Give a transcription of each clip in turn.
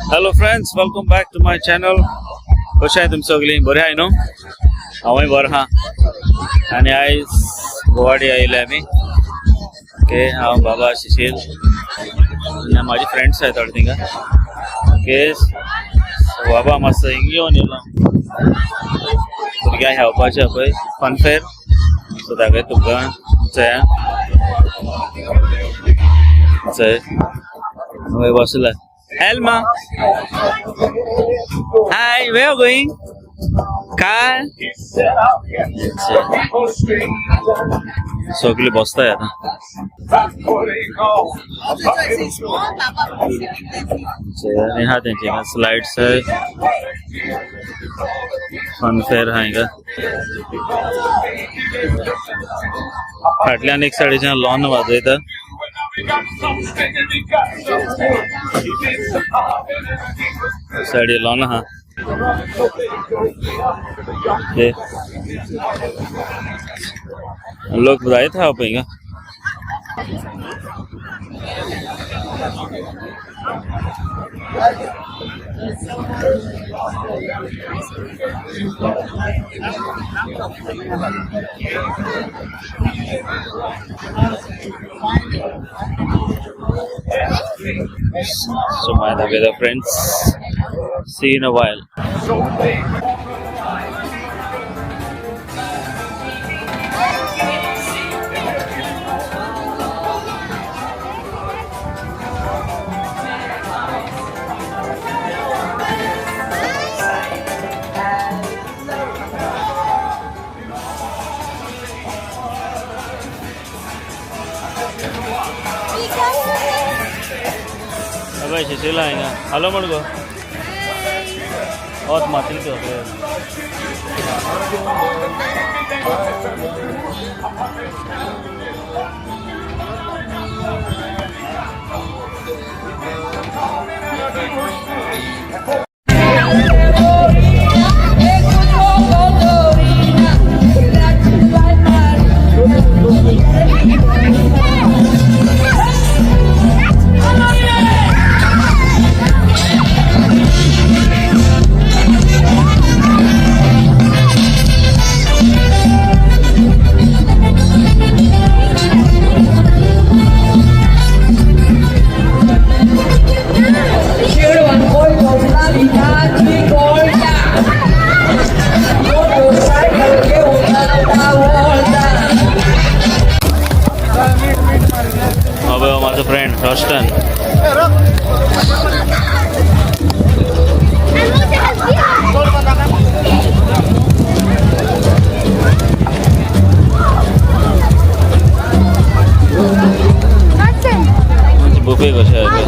Hello friends, welcome back to my channel. कशें आहे तुमचे सगळीं बरें आहे न्हू? हांवूय बरो आहा आनी आयज गुवाहाटी आयिल्ले आमी. ओके, हांव बाबा शिशील आनी म्हाजे फ्रेंड्स आहाय थोडे थिंगा. ओके, बाबा मातसो हिंग घेवन येयलो भुरग्यांक खेळपाचें पळय फनफेर, सो दाखय तुमकां थंय बसला. Elma, hi, where are you going? Car? सगळी बसताय आता. हा त्यांची स्लाइड्स आहे, फनफेअर आहे का. फाटल्यान एक साडीच्यान लॉन वाजयता. साडी लॉन आहा. लोक जायत आहा पळय. So my together friends, see you in a while. अबे शिशिला आएगा. हेलो मड़गो बहुत माती तो है. माझा फ्रेंड रॉस्टन. बुफे कशें आहे.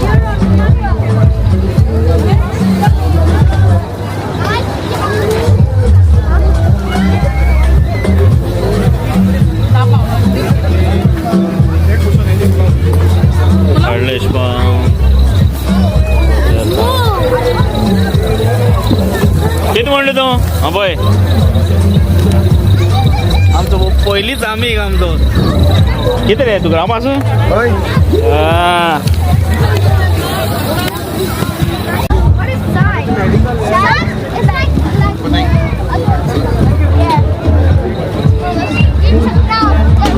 किती म्हणले तो? हा पळय आमचो पयलींच आमी आमचो. कितें रे तुका हांव आसूं?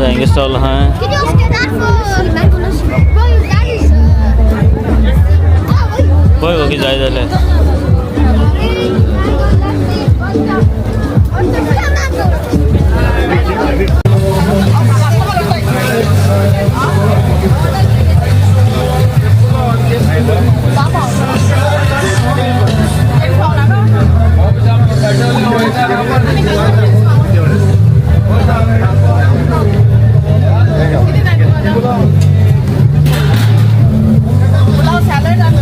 हिंग स्टॉल हा. पळय ओके जाय जाल्यार. Salad and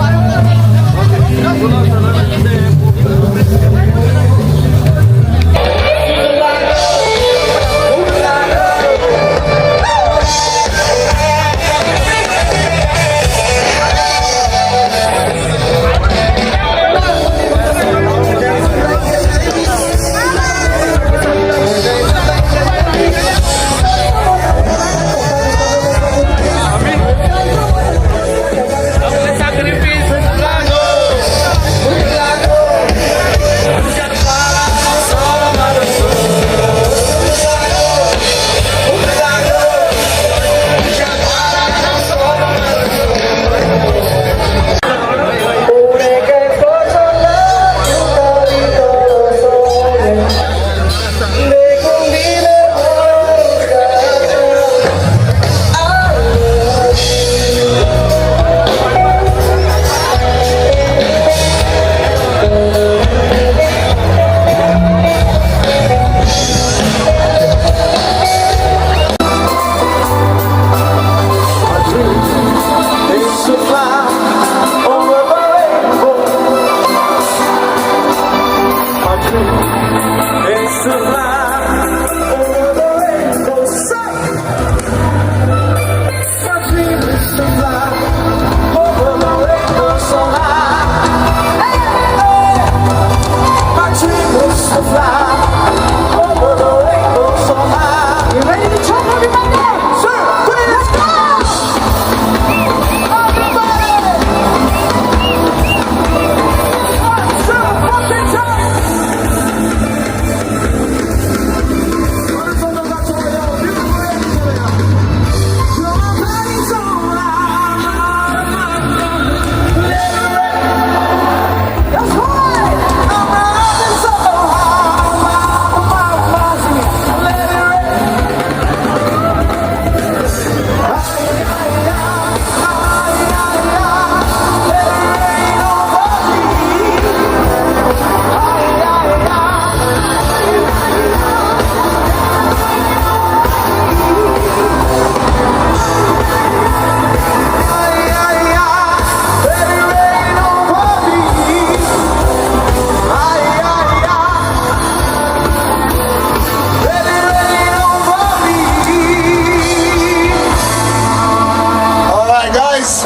guys.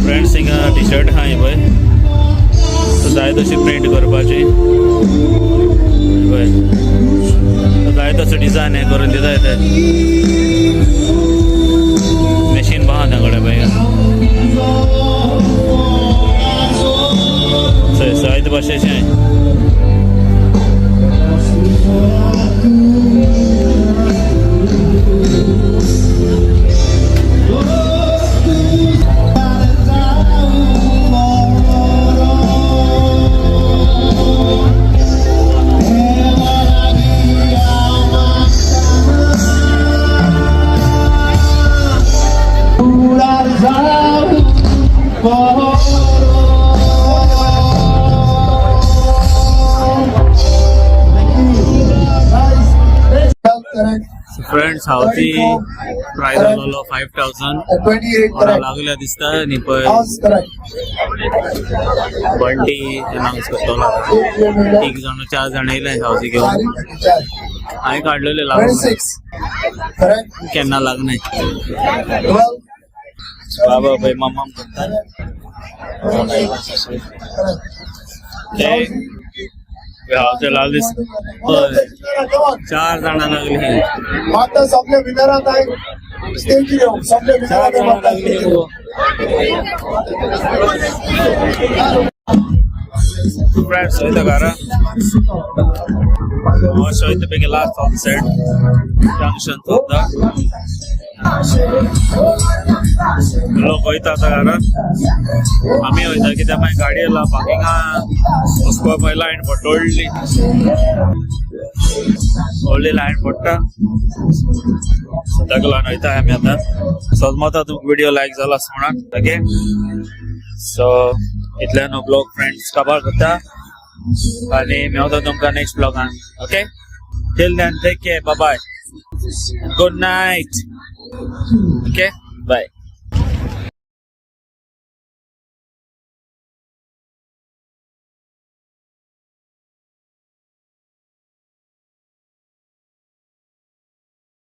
फ्रेंड्स हिंगा टी शर्ट हा पळय सो जाय तशी प्रिंट करपाची पळय जाय तसो डिझायन हे करून दिता येता मशीन बहा तांगडे पळय जायते भाशेचें फ्रेंड्स हांव ती प्रायस आसलो 5000 28 लागल्या दिसता न्ही पळय बंटी अनाउन्स करतलो एक जाण 4 जाण येयले हावसी घेवन हांवें काडलेले लागून 26 correct केन्ना लागनाय 12 बाबा पळय मम्मा करता हावचे लाल दिस 4 जाणां लागली माता सबले विनरात आहे स्टेज घेऊ सबले 4 विनरात जाणां लागली फ्रेंड्स होता गारा मस्त होता पैकी लास्ट ऑन सेट जंक्शन होता लोक वयता आता गारा आम्ही वयता कित्याक मागीर गाडी येयला पार्किंगा वचपाक मागीर लायन पडटा व्हडली लायन पडटा ताका लागून वयता आमी आतां समजा तुमकां व्हिडिओ लायक जाला असं म्हणा ओके सो इतल्यान ब्लॉग फ्रेंड्स काबार करता आणि मेवता तुमकां नेक्स्ट ब्लॉगान okay till then take care bye bye good night okay bye